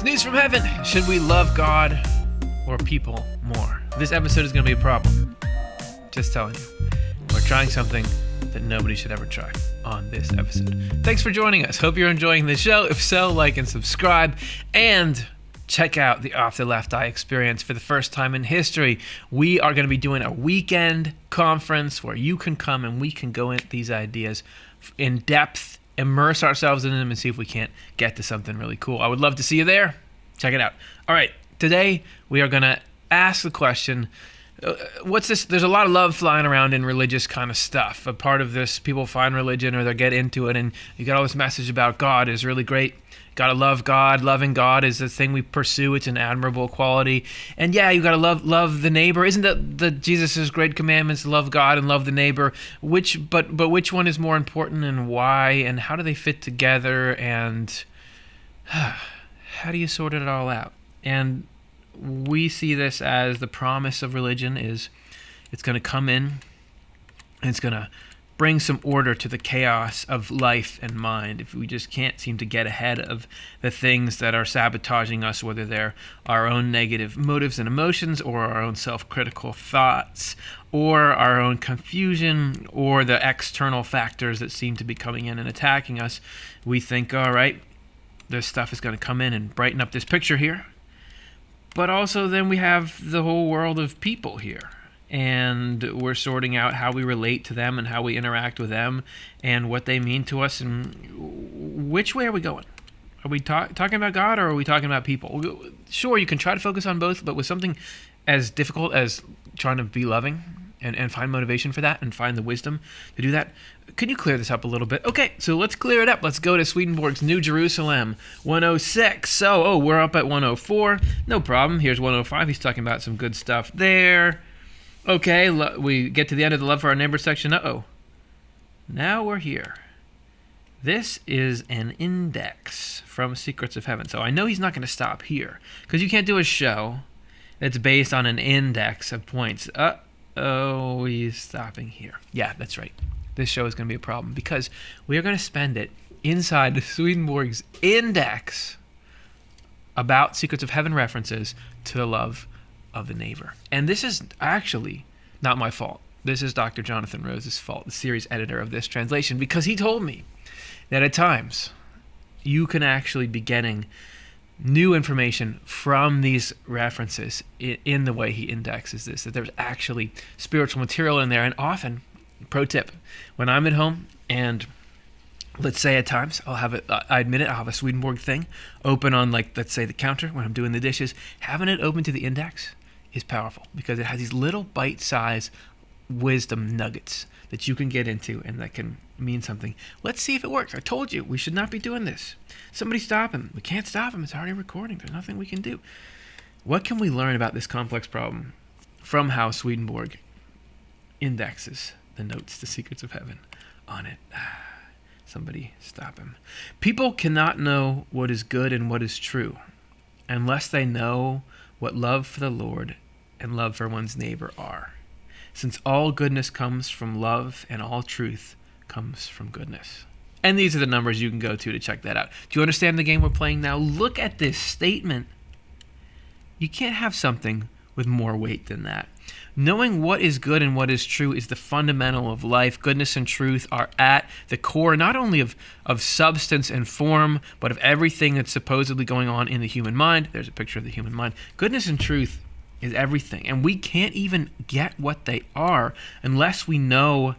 It's news from heaven. Should we love God or people more? This episode is going to be a problem. Just telling you. We're trying something that nobody should ever try on this episode. Thanks for joining us. Hope you're enjoying the show. If so, like and subscribe. And check out the Off the Left Eye experience for the first time in history. We are going to be doing a weekend conference where you can come and we can go into these ideas in depth, immerse ourselves in them, and see if we can't get to something really cool. I would love to see you there. Check it out. All right, today we are going to ask the question, what's this? There's a lot of love flying around in religious kind of stuff. A part of this, people find religion or they get into it, and you got all this message about God is really great. Got to love God. Loving God is the thing we pursue. It's an admirable quality. And yeah, you got to love the neighbor. Isn't that the Jesus' great commandments? Love God and love the neighbor. But which one is more important and why? And how do they fit together? And how do you sort it all out? And we see this as the promise of religion is it's going to come in and it's going to bring some order to the chaos of life and mind. If we just can't seem to get ahead of the things that are sabotaging us, whether they're our own negative motives and emotions or our own self-critical thoughts or our own confusion or the external factors that seem to be coming in and attacking us, we think, all right, this stuff is going to come in and brighten up this picture here. But also then we have the whole world of people here. And we're sorting out how we relate to them and how we interact with them and what they mean to us and which way are we going? Are we talking about God or are we talking about people? Sure, you can try to focus on both, but with something as difficult as trying to be loving and find motivation for that and find the wisdom to do that, can you clear this up a little bit? Okay, so let's clear it up. Let's go to Swedenborg's New Jerusalem, 106. So, we're up at 104. No problem. Here's 105. He's talking about some good stuff there. Okay, we get to the end of the love for our neighbor section. Uh-oh. Now we're here. This is an index from Secrets of Heaven. So I know he's not going to stop here because you can't do a show that's based on an index of points. Uh-oh, he's stopping here. Yeah, that's right. This show is going to be a problem because we are going to spend it inside the Swedenborgs Index about Secrets of Heaven references to the love of the neighbor. And this is actually not my fault. This is Dr. Jonathan Rose's fault, the series editor of this translation, because he told me that at times you can actually be getting new information from these references in the way he indexes this, that there's actually spiritual material in there. And often, pro tip, when I'm at home and let's say at times I admit it, I'll have a Swedenborg thing open on, like, let's say the counter when I'm doing the dishes. Having it open to the index is powerful because it has these little bite-sized wisdom nuggets that you can get into and that can mean something. Let's see if it works. I told you we should not be doing this. Somebody stop him. We can't stop him. It's already recording. There's nothing we can do. What can we learn about this complex problem from how Swedenborg indexes the notes to Secrets of Heaven on it? Somebody stop him. People cannot know what is good and what is true unless they know what love for the Lord and love for one's neighbor are, since all goodness comes from love and all truth comes from goodness. And these are the numbers you can go to check that out. Do you understand the game we're playing now? Look at this statement. You can't have something with more weight than that. Knowing what is good and what is true is the fundamental of life. Goodness and truth are at the core not only of substance and form, but of everything that's supposedly going on in the human mind. There's a picture of the human mind. Goodness and truth is everything. And we can't even get what they are unless we know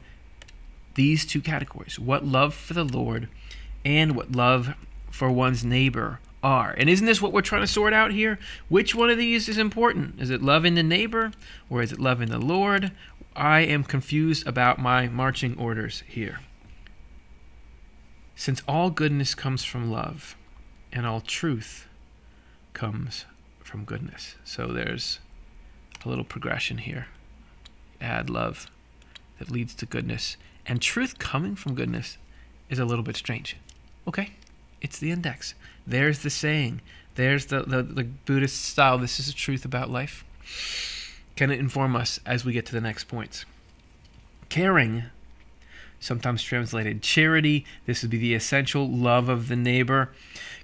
these two categories, what love for the Lord and what love for one's neighbor are. And isn't this what we're trying to sort out here? Which one of these is important? Is it loving the neighbor or is it loving the Lord? I am confused about my marching orders here. Since all goodness comes from love and all truth comes from goodness. So there's a little progression here. Add love that leads to goodness. And truth coming from goodness is a little bit strange. Okay, it's the index. There's the saying. There's the Buddhist style. This is the truth about life. Can it inform us as we get to the next points? Caring sometimes translated charity. This would be the essential love of the neighbor.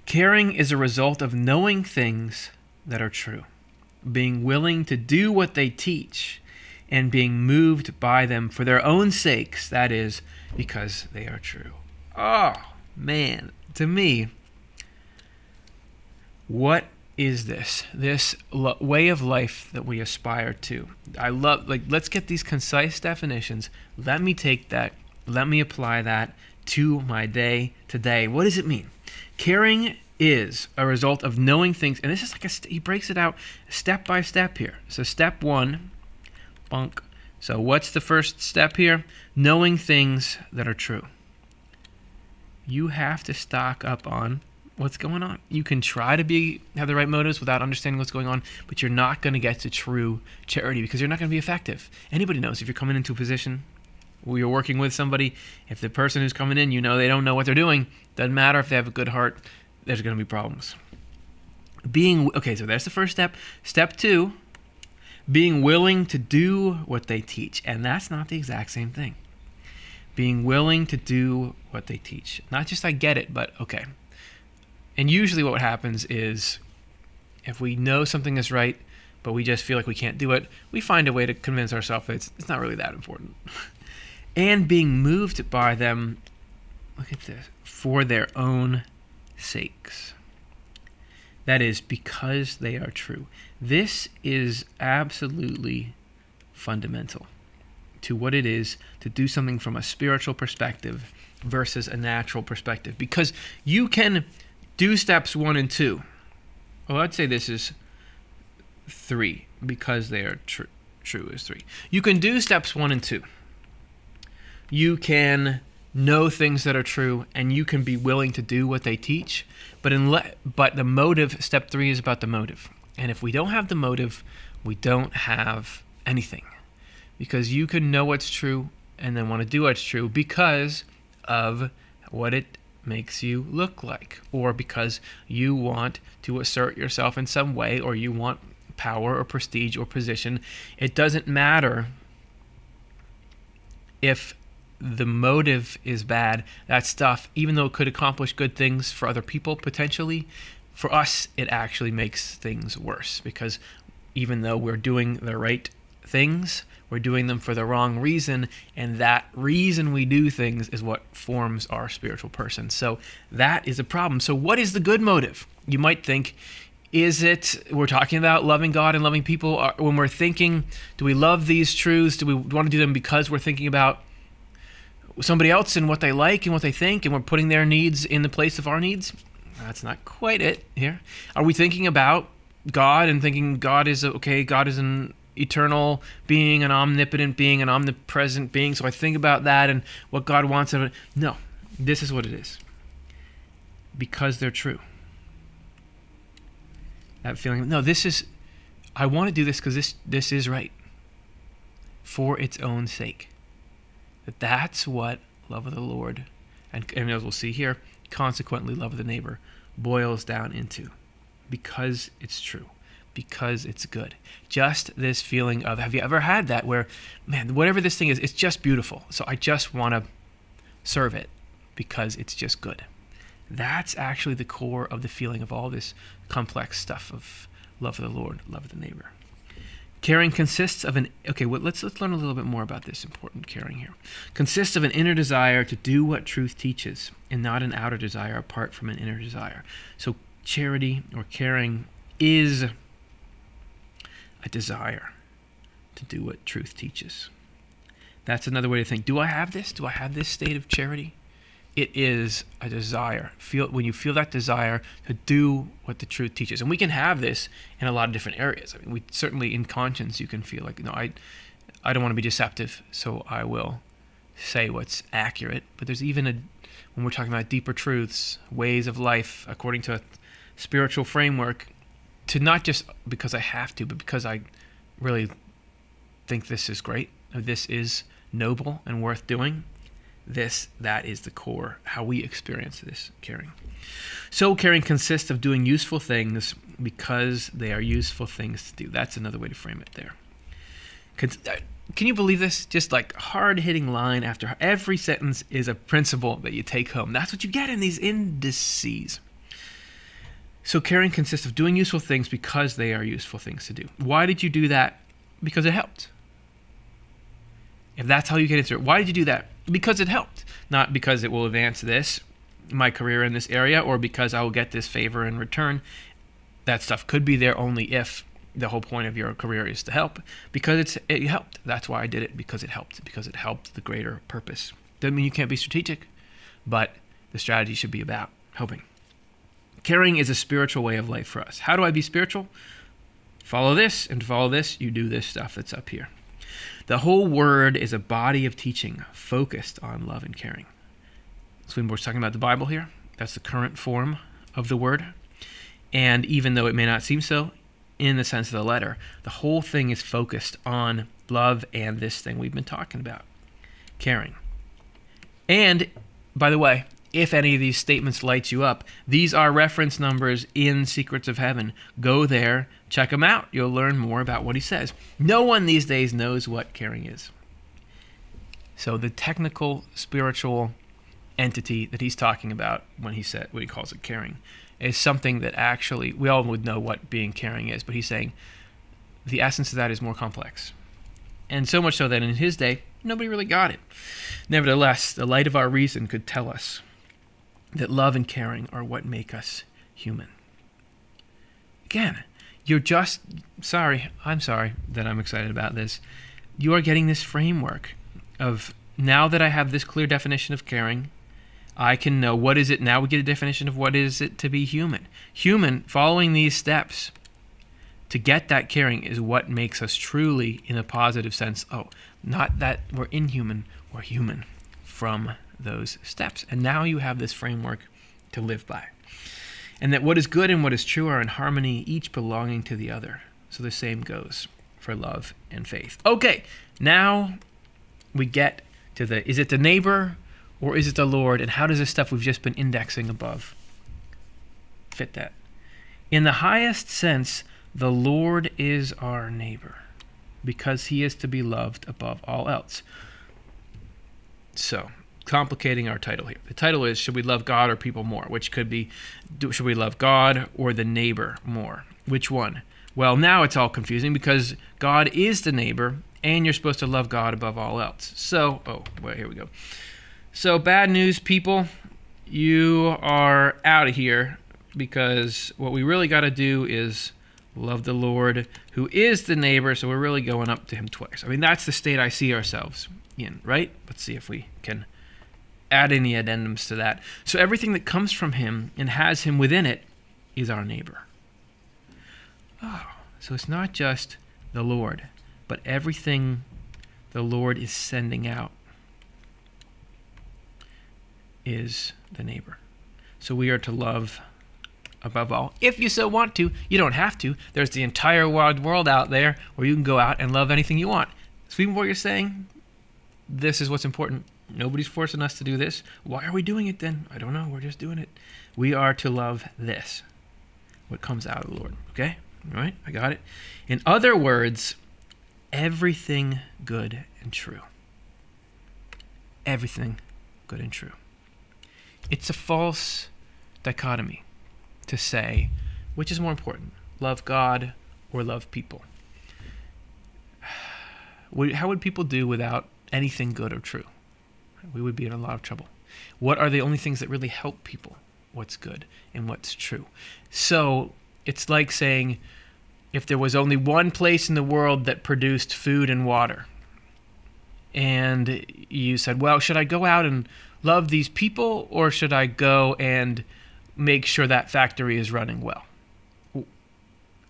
Caring is a result of knowing things that are true, being willing to do what they teach, and being moved by them for their own sakes, that is, because they are true. Oh, man, to me, what is this way of life that we aspire to? I love, let's get these concise definitions. Let me take that, let me apply that to my day today. What does it mean? Caring is a result of knowing things, and this is like he breaks it out step by step here. So step one, bunk. So what's the first step here? Knowing things that are true. You have to stock up on what's going on. You can try to have the right motives without understanding what's going on, but you're not going to get to true charity because you're not going to be effective. Anybody knows if you're coming into a position where you're working with somebody, if the person who's coming in, they don't know what they're doing, doesn't matter if they have a good heart, there's going to be problems. So that's the first step. Step two, being willing to do what they teach. And that's not the exact same thing. Being willing to do what they teach. Not just I get it, but okay. And usually what happens is if we know something is right, but we just feel like we can't do it, we find a way to convince ourselves that it's not really that important. And being moved by them, look at this, for their own sakes. That is, because they are true. This is absolutely fundamental to what it is to do something from a spiritual perspective versus a natural perspective. Because you can do steps 1 and 2. Well, I'd say this is 3, because they are true is 3. You can do steps 1 and 2. You can know things that are true, and you can be willing to do what they teach. But the motive, step 3 is about the motive. And if we don't have the motive, we don't have anything. Because you can know what's true and then want to do what's true because of what it makes you look like, or because you want to assert yourself in some way, or you want power or prestige or position. It doesn't matter if the motive is bad. That stuff, even though it could accomplish good things for other people potentially, for us it actually makes things worse, because even though we're doing the right things, we're doing them for the wrong reason, and that reason we do things is what forms our spiritual person. So that is a problem. So what is the good motive? You might think, we're talking about loving God and loving people. When we're thinking, do we love these truths? Do we want to do them because we're thinking about somebody else and what they like and what they think, and we're putting their needs in the place of our needs? That's not quite it here. Are we thinking about God and thinking God is an eternal being, an omnipotent being, an omnipresent being, so I think about that and what God wants of it? No, this is what it is. Because they're true. That feeling, no, I want to do this because this is right. For its own sake. That's what love of the Lord, and as we'll see here, consequently love of the neighbor, boils down into. Because it's true. Because it's good. Just this feeling of, have you ever had that where, man, whatever this thing is, it's just beautiful. So I just want to serve it because it's just good. That's actually the core of the feeling of all this complex stuff of love of the Lord, love of the neighbor. Caring consists of let's learn a little bit more about this important caring here. Consists of an inner desire to do what truth teaches, and not an outer desire apart from an inner desire. So charity or caring is a desire to do what truth teaches. That's another way to think. Do I have this? Do I have this state of charity? It is a desire. When you feel that desire to do what the truth teaches. And we can have this in a lot of different areas. I mean, we certainly, in conscience, you can feel like, I don't want to be deceptive, so I will say what's accurate. But there's even when we're talking about deeper truths, ways of life, according to a spiritual framework, to not just because I have to, but because I really think this is great, or this is noble and worth doing. That is the core, how we experience this caring. So caring consists of doing useful things because they are useful things to do. That's another way to frame it there. Can you believe this? Just like hard-hitting line after every sentence is a principle that you take home. That's what you get in these indices. So caring consists of doing useful things because they are useful things to do. Why did you do that? Because it helped. If that's how you can answer it, why did you do that? Because it helped. Not because it will advance my career in this area, or because I will get this favor in return. That stuff could be there only if the whole point of your career is to help. Because it helped. That's why I did it, because it helped. Because it helped the greater purpose. Doesn't mean you can't be strategic, but the strategy should be about helping. Caring is a spiritual way of life for us. How do I be spiritual? Follow this, and to follow this, you do this stuff that's up here. The whole word is a body of teaching focused on love and caring. Swedenborg's talking about the Bible here. That's the current form of the word. And even though it may not seem so, in the sense of the letter, the whole thing is focused on love and this thing we've been talking about, caring. And, by the way, if any of these statements light you up, these are reference numbers in Secrets of Heaven. Go there, check them out. You'll learn more about what he says. No one these days knows what caring is. So the technical, spiritual entity that he's talking about when he calls it caring is something that actually, we all would know what being caring is, but he's saying the essence of that is more complex. And so much so that in his day, nobody really got it. Nevertheless, the light of our reason could tell us that love and caring are what make us human. Again, I'm sorry that I'm excited about this. You are getting this framework of, now that I have this clear definition of caring, I can know what is it. Now we get a definition of what is it to be human. Human, following these steps to get that caring, is what makes us truly, in a positive sense, not that we're inhuman, we're human from those steps. And now you have this framework to live by. And that what is good and what is true are in harmony, each belonging to the other. So the same goes for love and faith. Okay, now we get to is it the neighbor or is it the Lord? And how does this stuff we've just been indexing above fit that? In the highest sense, the Lord is our neighbor because he is to be loved above all else. So, complicating our title here. The title is, should we love God or people more? Which could be, should we love God or the neighbor more? Which one? Well, now it's all confusing because God is the neighbor and you're supposed to love God above all else. So, here we go. So, bad news, people. You are out of here because what we really got to do is love the Lord who is the neighbor, so we're really going up to him twice. I mean, that's the state I see ourselves in, right? Let's see if we can add any addendums to that. So everything that comes from him and has him within it is our neighbor. So it's not just the Lord, but everything the Lord is sending out is the neighbor. So we are to love above all, if you so want to. You don't have to. There's the entire wide world out there where you can go out and love anything you want. Swedenborg is saying, this is what's important. Nobody's forcing us to do this. Why are we doing it then? I don't know. We're just doing it. We are to love this, what comes out of the Lord. Okay? All right? I got it. In other words, everything good and true. Everything good and true. It's a false dichotomy to say, which is more important, love God or love people? How would people do without anything good or true? We would be in a lot of trouble. What are the only things that really help people? What's good and what's true? So it's like saying, if there was only one place in the world that produced food and water, and you said, well, should I go out and love these people, or should I go and make sure that factory is running well?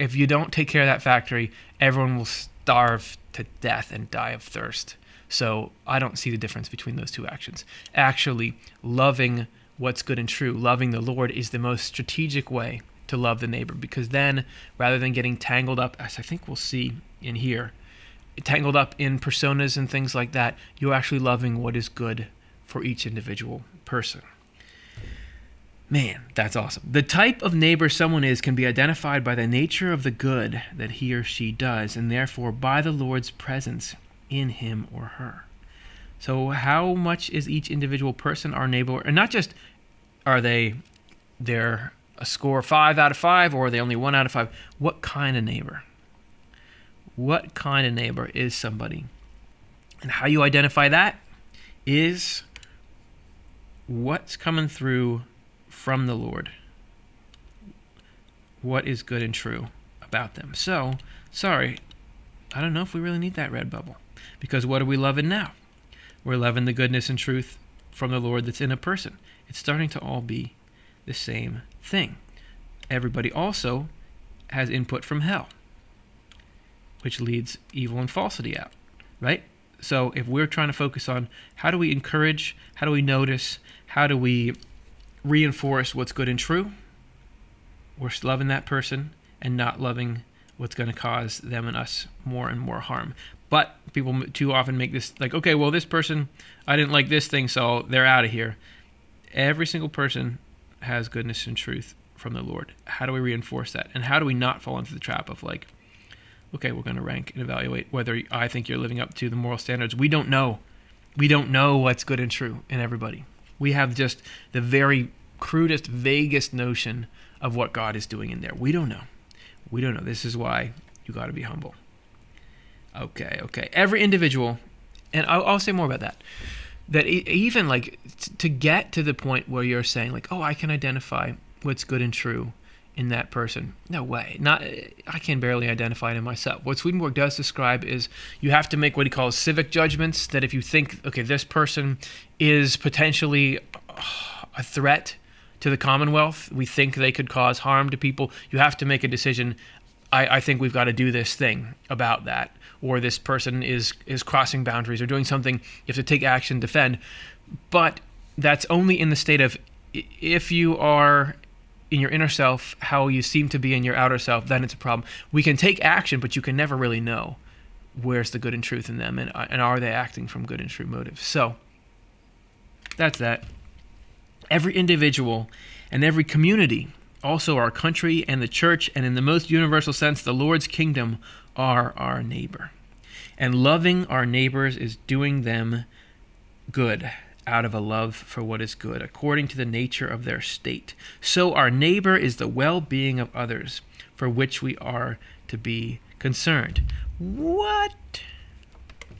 If you don't take care of that factory, everyone will starve to death and die of thirst. So I don't see the difference between those two actions. Actually, loving what's good and true, loving the Lord, is the most strategic way to love the neighbor, because then, rather than getting tangled up, as I think we'll see in here, tangled up in personas and things like that, you're actually loving what is good for each individual person. Man, that's awesome. The type of neighbor someone is can be identified by the nature of the good that he or she does, and therefore by the Lord's presence in him or her. So how much is each individual person our neighbor? And not just they're a score 5 out of 5, or are they only 1 out of 5? What kind of neighbor? What kind of neighbor is somebody? And how you identify that is what's coming through from the Lord. What is good and true about them? So, sorry, I don't know if we really need that red bubble. Because what are we loving now? We're loving the goodness and truth from the Lord that's in a person. It's starting to all be the same thing. Everybody also has input from hell, which leads evil and falsity out, right? So if we're trying to focus on how do we encourage, how do we notice, how do we reinforce what's good and true, we're loving that person and not loving what's going to cause them and us more and more harm. But people too often make this like, okay, well, this person, I didn't like this thing, so they're out of here. Every single person has goodness and truth from the Lord. How do we reinforce that? And how do we not fall into the trap of like, okay, we're going to rank and evaluate whether I think you're living up to the moral standards. We don't know. We don't know what's good and true in everybody. We have just the very crudest, vaguest notion of what God is doing in there. We don't know. We don't know. This is why you got to be humble. Okay. Every individual, and I'll say more about that. That even like to get to the point where you're saying like, oh, I can identify what's good and true in that person. No way. I can barely identify it in myself. What Swedenborg does describe is you have to make what he calls civic judgments, that if you think, okay, this person is potentially a threat to the Commonwealth, we think they could cause harm to people, you have to make a decision. I think we've got to do this thing about that. Or this person is crossing boundaries or doing something, you have to take action, defend. But that's only in the state of, if you are in your inner self how you seem to be in your outer self, then it's a problem. We can take action, but you can never really know where's the good and truth in them, and are they acting from good and true motives. So that's that. Every individual and every community, also our country and the church, and in the most universal sense, the Lord's kingdom, are our neighbor. And loving our neighbors is doing them good out of a love for what is good, according to the nature of their state. So our neighbor is the well-being of others, for which we are to be concerned. What?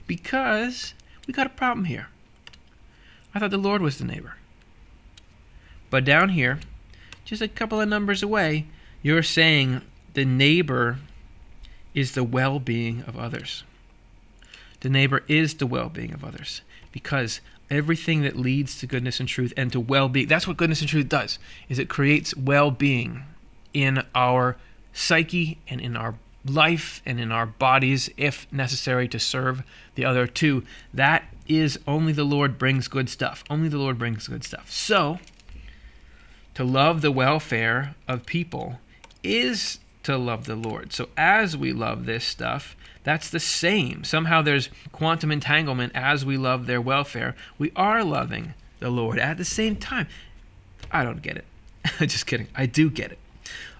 Because we got a problem here. I thought the Lord was the neighbor. But down here, just a couple of numbers away, you're saying the neighbor is the well-being of others. The neighbor is the well-being of others, because everything that leads to goodness and truth and to well-being, that's what goodness and truth does, is it creates well-being in our psyche and in our life and in our bodies, if necessary, to serve the other too. That is only the Lord brings good stuff. Only the Lord brings good stuff. So, to love the welfare of people is to love the Lord. So as we love this stuff, that's the same. Somehow there's quantum entanglement. As we love their welfare, we are loving the Lord at the same time. I don't get it. Just kidding. I do get it.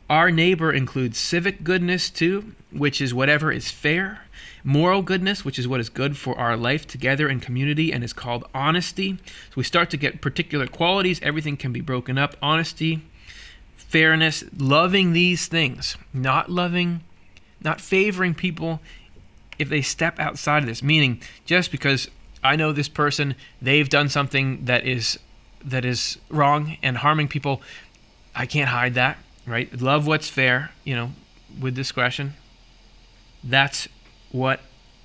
Our neighbor includes civic goodness too, which is whatever is fair. Moral goodness, which is what is good for our life together in community and is called honesty. So we start to get particular qualities. Everything can be broken up. Honesty, fairness, loving these things, not favoring people if they step outside of this. Meaning, just because I know this person, they've done something that is wrong and harming people, I can't hide that, right? Love what's fair, with discretion. That's what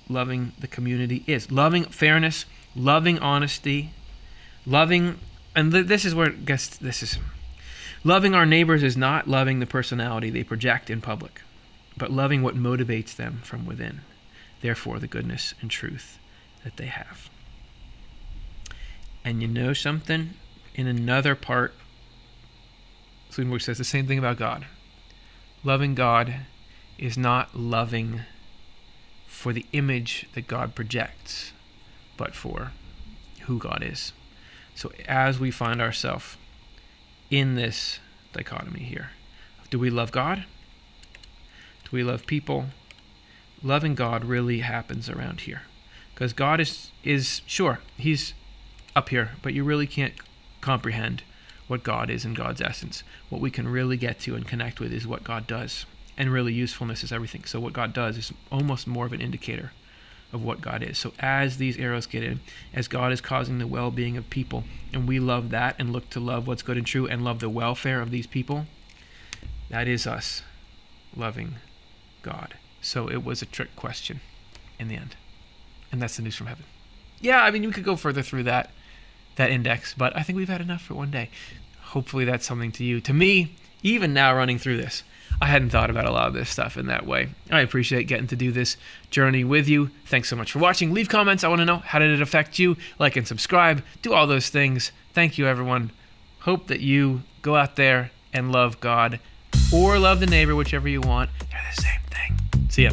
loving the community is. Loving fairness, loving honesty, loving, and this is where it gets, loving our neighbors is not loving the personality they project in public, but loving what motivates them from within. Therefore, the goodness and truth that they have. And you know something? In another part, Swedenborg says the same thing about God. Loving God is not loving for the image that God projects, but for who God is. So as we find ourselves in this dichotomy here, do we love God? Do we love people? Loving God really happens around here. Because God is sure, he's up here, but you really can't comprehend what God is in God's essence. What we can really get to and connect with is what God does. And really, usefulness is everything. So what God does is almost more of an indicator of what God is. So as these arrows get in, as God is causing the well-being of people, and we love that and look to love what's good and true and love the welfare of these people, that is us loving God. So it was a trick question in the end. And that's the news from heaven. Yeah, I mean, we could go further through that index, but I think we've had enough for one day. Hopefully that's something to you. To me, even now running through this, I hadn't thought about a lot of this stuff in that way. I appreciate getting to do this journey with you. Thanks so much for watching. Leave comments. I want to know, how did it affect you? Like and subscribe. Do all those things. Thank you, everyone. Hope that you go out there and love God or love the neighbor, whichever you want. They're the same thing. See ya.